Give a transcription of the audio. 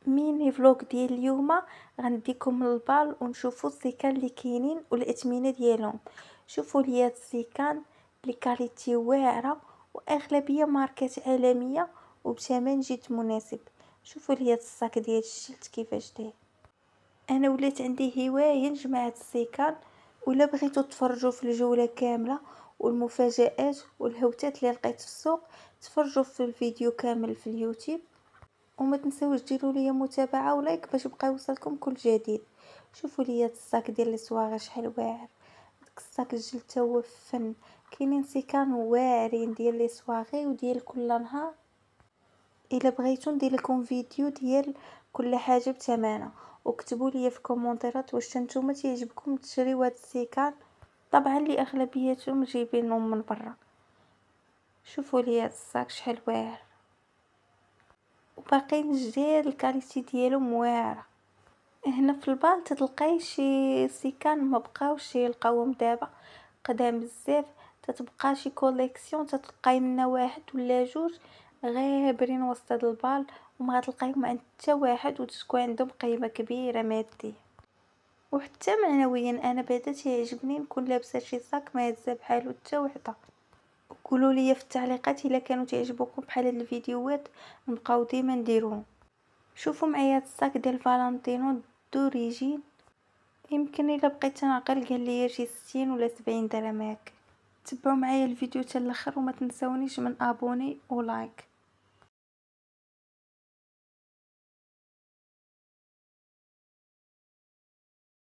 ميني فلوق ديال اليوم غنديكم للبال ونشوفوا السيكان اللي كاينين والاثمنه ديالهم. شوفوا لي هاد السيكان اللي كاليتي واعره واغلبيه ماركات عالميه وبثمن جد مناسب. شوفوا لي هاد الصاك ديال الجلد كيفاش داير. انا ولات عندي هوايه نجمع هاد السيكان، ولا بغيتو تفرجوا في الجوله كامله والمفاجآت والهوتات اللي لقيت في السوق، تفرجوا في الفيديو كامل في اليوتيوب. وما تنساوش ديروا لي متابعه ولايك باش يبقى يوصلكم كل جديد. شوفوا لي هاد الصاك ديال الصواغ شحال واعر. داك الصاك الجلد تا هو فن. كاينين سيكان واعرين ديال لي صواغي وديال كل نهار. الا بغيتو ندير لكم فيديو ديال كل حاجه بثمنها، وكتبوا لي في كومونتيرات واش نتوما تعجبكم تشريو هاد السيكان. طبعا لي اغلبيتهم جايبينهم من برا. شوفوا لي هاد الصاك شحال واعر وباقيين جداد، الكاليتي ديالهم واعره. هنا في البال تتلقاي شي سيكان ما بقاوش يلقاوهم دابا قدام بزاف، تتبقى شي كوليكسيون تتلقاي منا واحد ولا جوج غابرين وسط هاد البال، وما غتلقايهم عند حتى واحد وتكون عندهم قيمه كبيره ماديه وحتى معنويا. انا بعدا تيعجبني نكون لابسه شي صاك ما هزه بحالو حتى وحده. قولوا لي في التعليقات الا كانوا تعجبوكم بحال هاد الفيديوهات نبقاو ديما نديروهم. شوفوا معايا هاد الصاك ديال فالنتينو دوريجين، يمكن الا بقيت نعقل قال لي شي 60 ولا 70 درهم هكا. تبعوا معايا الفيديو حتى الاخر وما تنساونيش من ابوني ولايك.